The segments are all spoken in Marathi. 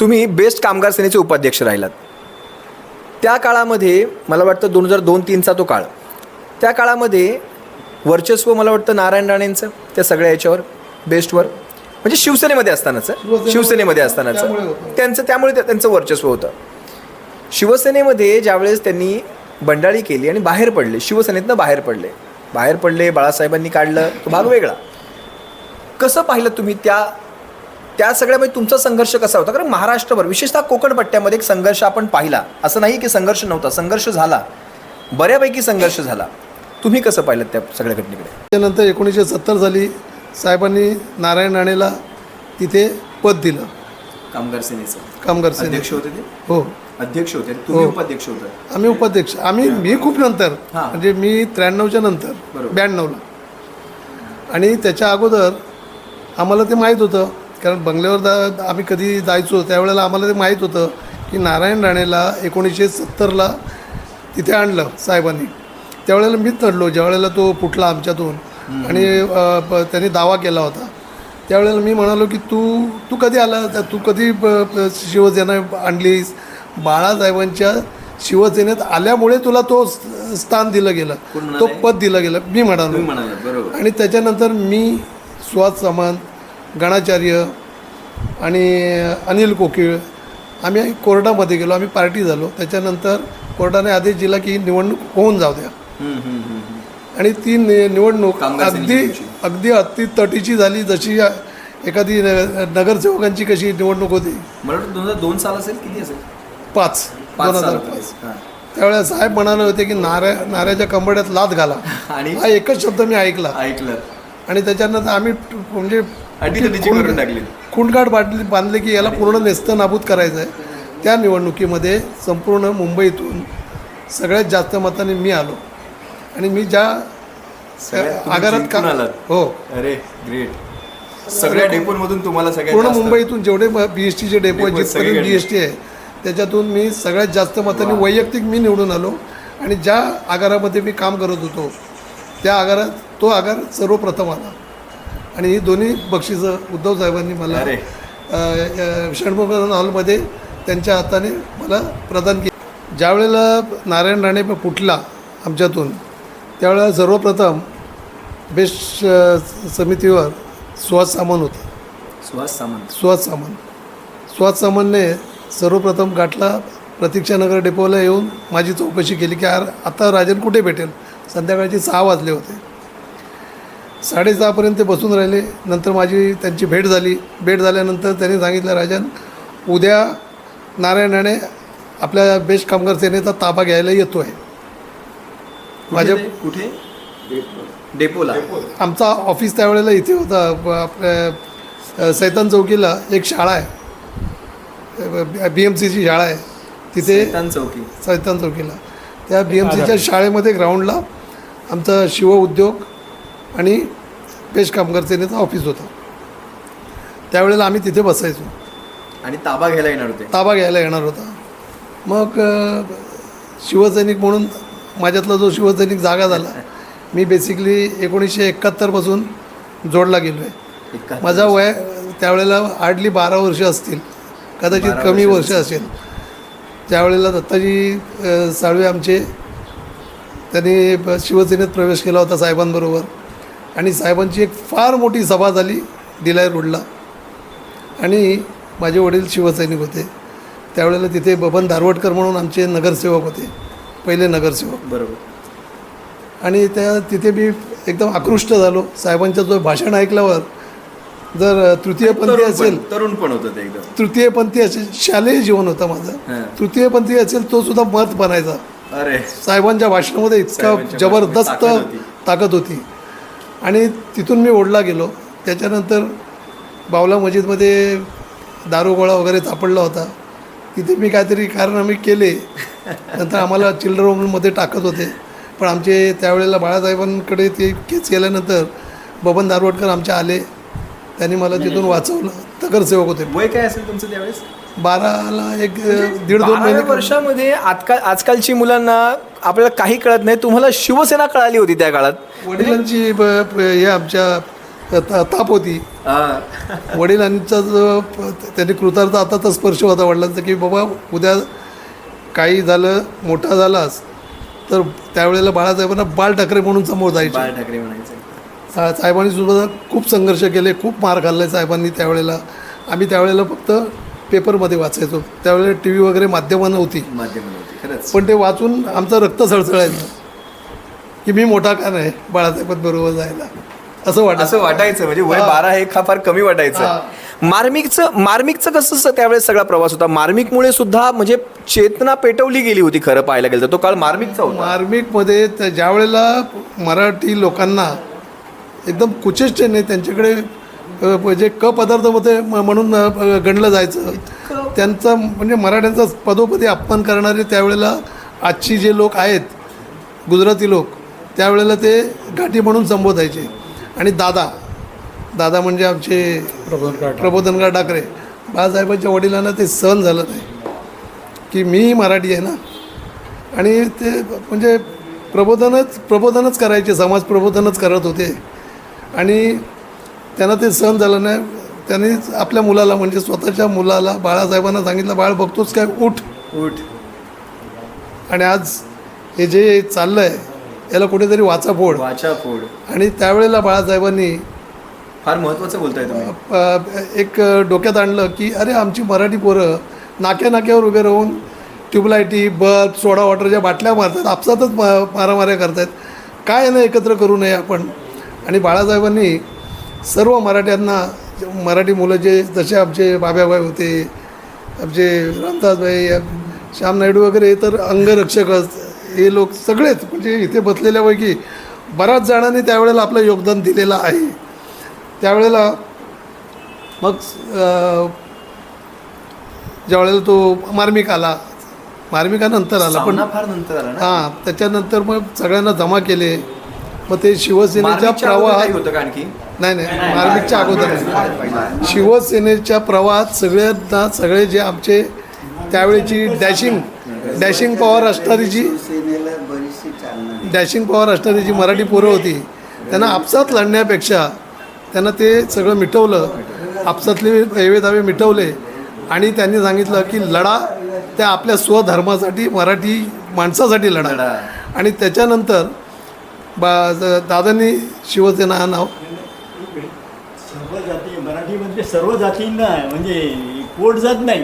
तुम्ही बेस्ट कामगार सेनेचे उपाध्यक्ष राहिलात. त्या काळामध्ये मला वाटतं 2002-03चा तो काळ, त्या काळामध्ये वर्चस्व मला वाटतं नारायण राणेंचं त्या सगळ्या याच्यावर बेस्टवर, म्हणजे शिवसेनेमध्ये असतानाचं त्यामुळे त्यांचं वर्चस्व होतं. शिवसेनेमध्ये ज्यावेळेस त्यांनी बंडाळी केली आणि बाहेर पडले, शिवसेनेतनं बाहेर पडले, बाळासाहेबांनी काढलं, तो भाग वेगळा. कसं पाहिलं तुम्ही त्या सगळ्यामध्ये तुमचा संघर्ष कसा होता? कारण महाराष्ट्रभर विशेषतः कोकण पट्ट्यामध्ये एक संघर्ष आपण पाहिला, असं नाही की संघर्ष नव्हता, संघर्ष झाला, बऱ्यापैकी संघर्ष झाला. तुम्ही कसं पाहिलं त्या सगळ्या घटनेकडे? त्यानंतर 1970 साली साहेबांनी नारायण राणेला तिथे पद दिलं, कामगार सेनेचं कामगार सेने अध्यक्ष होते ते? हो, अध्यक्ष होते तुम्ही, उपाध्यक्ष होता? आम्ही उपाध्यक्ष. मी खूप नंतर, म्हणजे मी 93च्या नंतर, 92ला. आणि त्याच्या अगोदर आम्हाला ते माहीत होतं, कारण बंगल्यावर आम्ही कधी जायचो त्यावेळेला आम्हाला ते माहीत होतं की नारायण राणेला 1970ला तिथे आणलं साहेबांनी. त्यावेळेला मीच लढलो, ज्यावेळेला तो फुटला आमच्यातून आणि त्यांनी दावा केला होता. त्यावेळेला मी म्हणालो की तू कधी आला, तू कधी शिवसेना आणलीस, बाळासाहेबांच्या शिवसेनेत आल्यामुळे तुला तो स्थान दिलं गेलं, तो पद दिलं गेलं, मी म्हणालो. आणि त्याच्यानंतर मी, सुहास सामंत, गणाचार्य आणि अनिल कोकिळ आम्ही कोर्टामध्ये गेलो, आम्ही पार्टी झालो. त्याच्यानंतर कोर्टाने आदेश दिला की निवडणूक होऊन जाऊ द्या. आणि ती निवडणूक अगदी अतितटीची झाली, जशी एखादी नगरसेवकांची कशी निवडणूक होती. मला वाटतं 2002 साल असेल, किती असेल? 2005. त्यावेळेला साहेब म्हणाले होते की नाऱ्याच्या कंबड्यात लाथ घाला, आणि हा एकच शब्द मी ऐकला. आणि त्याच्यानंतर आम्ही म्हणजे खुंडगाठ बांधले की याला पूर्ण नेस्तनाबूत करायचं आहे. त्या निवडणुकीमध्ये संपूर्ण मुंबईतून सगळ्यात जास्त मताने मी आलो. आणि मी ज्या आगारात हो, अरे ग्रेट, सगळ्या डेपोमधून तुम्हाला पूर्ण मुंबईतून जेवढे BSTचे डेपो आहेत, जिथपर्यंत BST आहे त्याच्यातून मी सगळ्यात जास्त मताने वैयक्तिक मी निवडून आलो. आणि ज्या आगारामध्ये मी काम करत होतो त्या आगारात तो आगार सर्वप्रथम आला. आणि ही दोन्ही बक्षिसं उद्धव साहेबांनी मला षण्मुख हॉलमध्ये त्यांच्या हाताने मला प्रदान केली. ज्यावेळेला नारायण राणे फुटला आमच्यातून, त्यावेळेला सर्वप्रथम बेस्ट समितीवर सुहास सामंत होता. सुहास सामंतने सर्वप्रथम गाठला, प्रतीक्षानगर डेपोला येऊन माझी चौकशी केली की आता राजन कुठे भेटेल. संध्याकाळचे 6 वाजले होते, 6:30पर्यंत ते बसून राहिले. नंतर माझी त्यांची भेट झाली. भेट झाल्यानंतर त्यांनी सांगितलं, राजन उद्या नारायण राणे आपल्या बेस्ट कामगार सेनेचा ताबा घ्यायला येतो आहे. माझ्या कुठे? डेपोला. आमचा ऑफिस त्यावेळेला इथे होता, आपल्या सैतान चौकीला एक शाळा आहे, BMCची शाळा आहे तिथे, सैतान चौकीला. त्या BMCच्या शाळेमध्ये ग्राउंडला आमचा शिव उद्योग आणि बेस्ट कामगार सेनेचं ऑफिस होतं. त्यावेळेला आम्ही तिथे बसायचो आणि ताबा घ्यायला येणार होता. मग शिवसैनिक म्हणून माझ्यातला जो शिवसैनिक जागा झाला, मी बेसिकली 1971 पासून जोडला गेलो आहे. माझा वय त्यावेळेला हार्डली 12 वर्ष असतील, कदाचित कमी वर्ष असेल. त्यावेळेला दत्ताजी साळवे आमचे, त्यांनी शिवसेनेत प्रवेश केला होता साहेबांबरोबर. आणि साहेबांची एक फार मोठी सभा झाली डिलाय रोडला. आणि माझे वडील शिवसैनिक होते त्यावेळेला. तिथे बबन धारवडकर म्हणून आमचे नगरसेवक होते, पहिले नगरसेवक. बरोबर. आणि तिथे मी एकदम आकृष्ट झालो साहेबांचं जो भाषण ऐकल्यावर. जर तृतीयपंथी असेल, तरुण पण होतं ते एकदम, तृतीयपंथी असेल, शालेय जीवन होतं माझं, तृतीयपंथी असेल तो सुद्धा मत बनायचा. अरे साहेबांच्या भाषणामध्ये इतका जबरदस्त ताकद होती. आणि तिथून मी ओढला गेलो. त्याच्यानंतर बावला मस्जिदमध्ये दारूगोळा वगैरे सापडला होता, तिथे मी काहीतरी कारनामे केले. नंतर आम्हाला चिल्ड्रन होममध्ये टाकत होते. पण आमचे त्यावेळेला बाळासाहेबांकडे ते केस केल्यानंतर बबन धारवडकर आमचे आले, त्यांनी मला तिथून वाचवलं. नगरसेवक होते. वय काय असेल तुमचं त्यावेळेस? 12ला 1.5-2 महिने. वर्षामध्ये आजकालची मुलांना आपल्याला काही कळत नाही. तुम्हाला शिवसेना कळाली होती त्या काळात? वडिलांची हे आमच्या ताप होती. वडिलांचा जो त्यांनी कृतार्थ आताचा स्पर्श होता वडिलांचा की बाबा उद्या काही झालं मोठा झालास तर त्यावेळेला बाळासाहेबांना बाळ ठाकरे म्हणून समोर जायचे. बाळ ठाकरे म्हणायचं. साहेबांनी सुद्धा खूप संघर्ष केले, खूप मार खाल्ले साहेबांनी त्यावेळेला. आम्ही त्यावेळेला फक्त पेपरमध्ये वाचायचो, त्यावेळेला टी व्ही वगैरे माध्यमं नव्हती, खरंच. पण ते वाचून आमचं रक्त सळसळायचं की मी मोठा का नाही बाळासाहेबांबरोबर जायला असं वाटायचं. म्हणजे वय 12 हे फार कमी वाटायचं. मार्मिकचं कसं त्यावेळेस सगळा प्रवास होता. मार्मिकमुळे सुद्धा म्हणजे चेतना पेटवली गेली होती खरं पाहायला गेलं तर. तो काळ मार्मिकचा होता. मार्मिकमध्ये ज्या वेळेला मराठी लोकांना एकदम कुचेष्टेने त्यांच्याकडे जे पदार्थ होते म्हणून गणलं जायचं, त्यांचा म्हणजे मराठ्यांचा पदोपदी अपमान करणारे त्यावेळेला आजची जे लोक आहेत गुजराती लोक त्यावेळेला ते घाटी म्हणून संबोधायचे. आणि दादा म्हणजे आमचे प्रबोधनकार ठाकरे, बाळासाहेबांच्या वडिलांना ते सहन झालं नाही की मी मराठी आहे ना, आणि ते म्हणजे प्रबोधनच करायचे, समाज प्रबोधनच करत होते. आणि त्यांना ते सहन झालं नाही. त्यांनी आपल्या मुलाला म्हणजे स्वतःच्या मुलाला बाळासाहेबांना सांगितलं, बाळ बघतोच काय, उठ. आणि आज हे जे चाललं आहे याला कुठेतरी वाचा फोड. आणि त्यावेळेला बाळासाहेबांनी फार महत्त्वाचं बोलताय तुम्ही. एक डोक्यात आणलं की अरे आमची मराठी पोरं नाक्यावर उभे राहून ट्यूबलाईटी, बल्ब, सोडा वॉटरच्या बाटल्या मारतात, आपसातच मारामाऱ्या करतात, काय यांना एकत्र करू नये आपण. आणि बाळासाहेबांनी सर्व मराठ्यांना, मराठी मुलं जे जसे आमचे बाब्याबाई होते, आमचे रामदासबाई, श्याम नायडू वगैरे, तर अंगरक्षक हे लोक सगळेच म्हणजे इथे बसलेल्यापैकी बऱ्याच जणांनी त्यावेळेला आपलं योगदान दिलेलं आहे. त्यावेळेला मग ज्यावेळेला तो मार्मिकानंतर आला, पण फार नंतर आला ना. हां, त्याच्यानंतर मग सगळ्यांना जमा केले. मग ते शिवसेनेच्या प्रवाहात होतं का आणखी? नाही मार्मिकच्या अगोदर शिवसेनेच्या प्रवाहात सगळे जे आमचे त्यावेळेची डॅशिंग पॉवर असणारी जी मराठी पोरं होती त्यांना आपसात लढण्यापेक्षा त्यांना ते सगळं मिटवलं, आपसातले हेवे मिटवले. आणि त्यांनी सांगितलं की लढा त्या आपल्या स्वधर्मासाठी, मराठी माणसासाठी लढा. आणि त्याच्यानंतर दादांनी शिवसेना हा नाव सर्व जाती, मराठीमध्ये सर्व जातींना म्हणजे पोट जात नाही,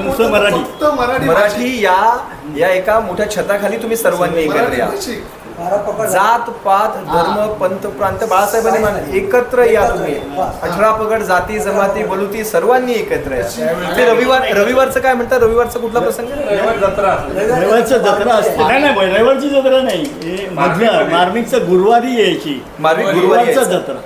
नुसतं मराठी या एका मोठ्या छताखाली तुम्ही सर्वांनी एकत्र या. जात पात धर्म पंथ प्रांत बाळासाहेबांनी एकत्र या. तुम्ही 18 पगड जाती जमाती बलुती सर्वांनी एकत्र या. ते रविवारचं काय म्हणतात? रविवारचा कुठला प्रसंग? रविवारचं जत्रा असते. नाही रविवारची जत्रा नाही, मार्मिकचं गुरुवारी यायची. गुरुवारचा जत्रा,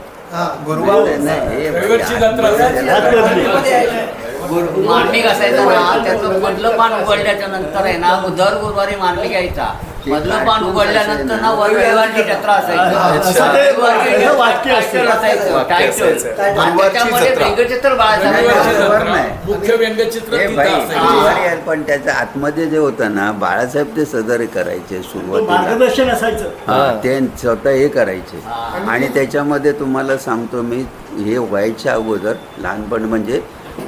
मार्मिक असायचं ना, त्याचं मधलं पान उघडल्याच्या नंतर आहे ना, दर गुरुवारी मार्मिक यायचा. मधलं पान उघडल्यानंतर ना रविवारची जत्रा असायची. वाक्य असायचं त्याच्यामध्ये व्यंगचित्र बाळासाहेब मुख्य व्यंगचित्र पण त्याच्या आतमध्ये जे होतं ना, बाळासाहेब ते सदर करायचे सुरुवातीला, मार्गदर्शन असायचं. ते स्वतः हे करायचे. आणि त्याच्यामध्ये तुम्हाला सांगतो मी, हे व्हायच्या अगोदर लहानपण म्हणजे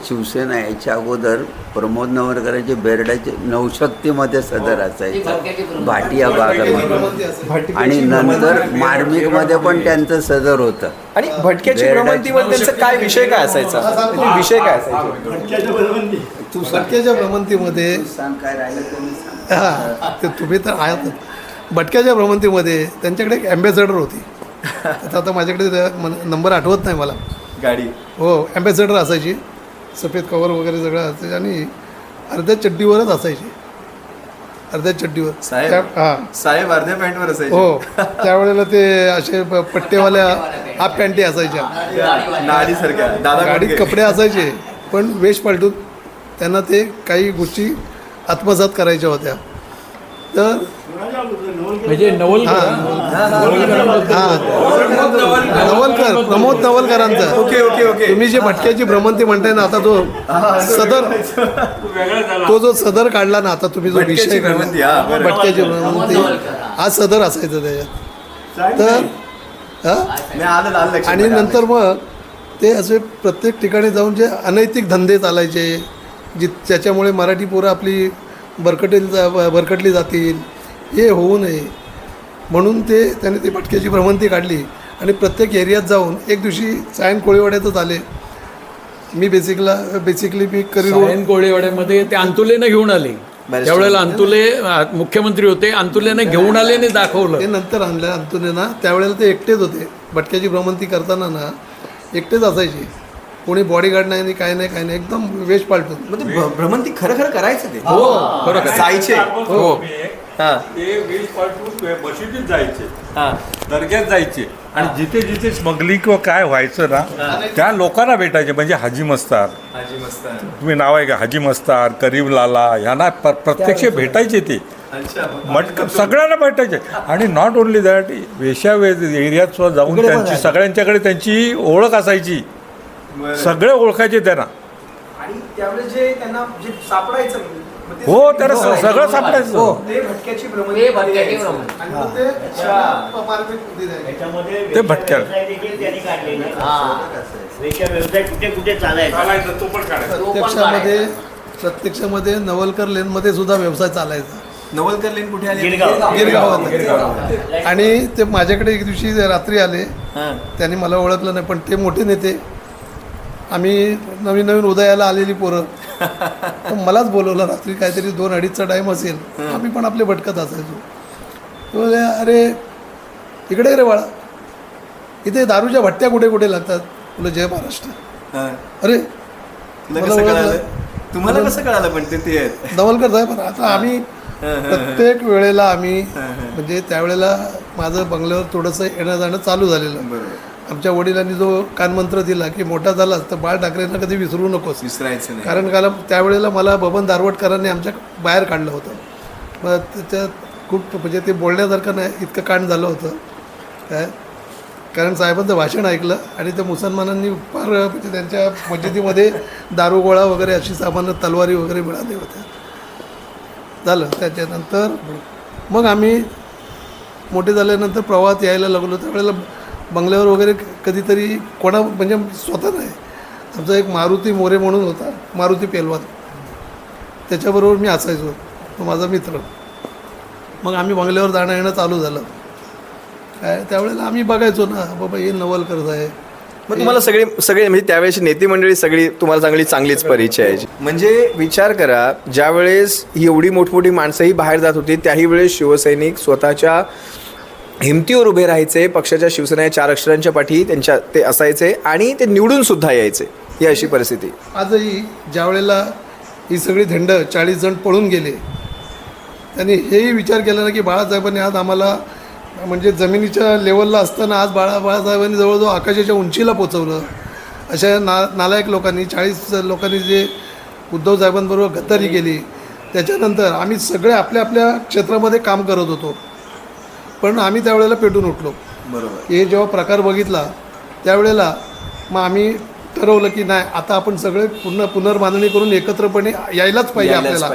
शिवसेना यायच्या अगोदर प्रमोद नवरकरांचे बेरडाचे नवशक्तीमध्ये सदर असायचं, भाटिया भागामध्ये. आणि नंतर मार्मिकमध्ये पण त्यांचं सदर होतं. आणि भटक्याची भ्रमंतीमध्ये त्यांचा काय विषय काय असायचा? भटक्याच्या भ्रमंतीमध्ये सांग काय राहिलं तुम्ही सांग. हां, ते तुम्ही तर आहात. भटक्याच्या भ्रमंतीमध्ये त्यांच्याकडे एक ॲम्बॅसेडर होती. आता माझ्याकडे नंबर आठवत नाही मला. गाडी हो, ॲम्बॅसेडर असायची, सफेद कवर वगैरे सगळं असायचं. आणि अर्ध्या चड्डीवरच असायची, अर्ध्या चड्डीवर. साहेब अर्ध्या पॅन्टवर असायचे. हो, त्यावेळेला ते असे पट्टेवाल्या हाफ पॅन्टी असायच्या, नाडीसारख्या. गाडीत कपडे असायचे, पण वेश पालटून त्यांना ते काही गोष्टी आत्मसात करायच्या होत्या. तर म्हणजे प्रमोद नवलकरांचा. ओके. तुम्ही जे भटक्याची भ्रमंती म्हणताय ना, आता तो सदर, तो जो सदर काढला ना, आता तुम्ही जो विषय काढला भटक्याची भ्रमंती, हा सदर असायचा त्याच्यात. तर हां आलं लक्षात आणि माझ्या. नंतर मग ते असे प्रत्येक ठिकाणी जाऊन जे अनैतिक धंदे चालायचे ज्याच्यामुळे मराठी पोरं आपली भरकटली जातील, हे होऊ नये म्हणून त्याने ती भटक्याची भ्रमंती काढली आणि प्रत्येक एरियात जाऊन एक दिवशी सायन कोळीवाड्यातच आले. मी बेसिकली मी सायन कोळीवाड्यामध्ये ते अंतुलेनं घेऊन आले. त्यावेळेला अंतुले मुख्यमंत्री होते, अंतुलेनं घेऊन आले आणि दाखवलं. ते नंतर आणलं अंतुने ना. त्यावेळेला ते एकटेच होते. भटक्याची भ्रमंती करताना ना एकटेच असायचे, कोणी बॉडीगार्ड नाही आणि काय नाही एकदम वेश पालटून. मग ते भ्रमंती खरं करायचं ते. हो खरं जायचे. हो. हां ते वीज पाठवून मशिदीत जायचे, हां दर्ग्यात जायचे आणि जिथे जिथे स्मगलिंग किंवा काय व्हायचं ना त्या लोकांना भेटायचे. म्हणजे हाजी मस्तार, तुम्ही नाव आहे का, हाजी मस्तार, करीम लाला, ह्यांना प्रत्यक्ष भेटायचे ते. सगळ्यांना भेटायचे. आणि नॉट ओनली दॅट, वेश्या एरियात सुद्धा जाऊन त्यांची सगळ्यांच्याकडे त्यांची ओळख असायची, सगळे ओळखायचे त्यांना. आणि त्यावेळेस जे त्यांना जे सापडायचं हो त्याला सगळं सापडायचं. ते भटक्याची ते भटक्याची भ्रमंती. आणि मग ते मारपीट होती त्याची. ते भटक्या. त्यांनी काढलेले. हा. व्यवसाय कुठे कुठे चालायचा तो पण काढायचा. प्रत्यक्षामध्ये नवलकर लेनमध्ये सुद्धा व्यवसाय चालायचा. नवलकर लेन कुठे आले? गिरगावात. आणि ते माझ्याकडे एक दिवशी रात्री आले. त्यांनी मला ओळखलं नाही, पण ते मोठे नेते, आम्ही नवीन उदयाला आलेली पोरं. तर मलाच बोलवलं रात्री, काहीतरी 2-2:30चा टाईम असेल. आम्ही पण आपले भटकत असायचो. तो बोलले, अरे इकडे रे बाळा, इथे दारूच्या भट्ट्या कुठे कुठे लागतात? बोला जय महाराष्ट्र. अरे मला ओळखलं. तुम्हाला कसं कळालं पण ते आहेत? नवलकर साहेब. आता आम्ही प्रत्येक वेळेला आम्ही म्हणजे त्यावेळेला माझं बंगल्यावर थोडंसं येणं जाणं चालू झालेलं. आमच्या वडिलांनी जो कानमंत्र दिला की मोठा झालास तर बाळ ठाकरेंना कधी विसरू नकोस. विसरायचं नाही. कारण त्यावेळेला मला बबन दारवटकरांनी आमच्या बाहेर काढलं होतं. मग त्याच्यात खूप म्हणजे ते बोलण्यासारखं नाही इतकं कांड झालं होतं काय. कारण साहेबांचं भाषण ऐकलं आणि त्या मुसलमानांनी फार म्हणजे त्यांच्या मस्जिदीमध्ये दारूगोळा वगैरे अशी सामान्य तलवारी वगैरे मिळाल्या होत्या. झालं त्याच्यानंतर मग आम्ही मोठे झाल्यानंतर प्रवाहात यायला लागलो. त्यावेळेला बंगल्यावर वगैरे कधीतरी म्हणजे स्वतः नाही, आमचा एक मारुती मोरे म्हणून होता, मारुती पेलवान, त्याच्याबरोबर मी असायचो, तो माझा मित्र. मग आम्ही बंगल्यावर जाणं येणं चालू झालं काय. त्यावेळेला आम्ही बघायचो ना बाबा हे नवलकर आहे. मग तुम्हाला सगळे म्हणजे त्यावेळेची नेते मंडळी सगळी तुम्हाला चांगलीच परिचय आहे. म्हणजे विचार करा, ज्या वेळेस ही एवढी मोठमोठी माणसंही बाहेर जात होती त्याही वेळेस शिवसैनिक स्वतःच्या हिमतीवर उभे राहायचे, पक्षाच्या शिवसेनेच्या 4 अक्षरांच्या पाठी ते असायचे आणि ते निवडून सुद्धा यायचे. ही अशी परिस्थिती. आजही ज्या वेळेला ही सगळी झेंड 40 जण पळून गेले, त्यांनी हेही विचार केला ना की बाळासाहेबांनी आज आम्हाला म्हणजे जमिनीच्या लेवलला असताना आज बाळासाहेबांनी जवळजवळ आकाशाच्या उंचीला पोचवलं. अशा नालायक लोकांनी 40 लोकांनी जे उद्धव साहेबांबरोबर गद्दारी केली. त्याच्यानंतर आम्ही सगळे आपल्या आपल्या क्षेत्रामध्ये काम करत होतो, पण आम्ही त्यावेळेला पेटून उठलो. बरोबर. हे जेव्हा प्रकार बघितला त्यावेळेला मग आम्ही ठरवलं की नाही, आता आपण सगळे पुनर्बांधणी करून एकत्रपणे यायलाच पाहिजे. आपल्याला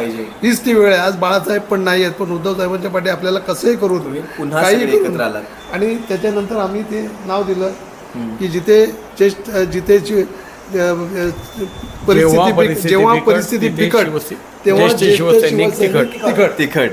हीच ती वेळ आहे. आज बाळासाहेब पण नाही आहेत, पण उद्धव साहेबांच्या पाठी आपल्याला कसंही करून पुन्हा काही एकत्र करून. आलात. आणि त्याच्यानंतर आम्ही ते नाव दिलं की जिथे जेव्हा परिस्थिती बिकट तेव्हा ज्येष्ठ शिवसैनिक तिखट.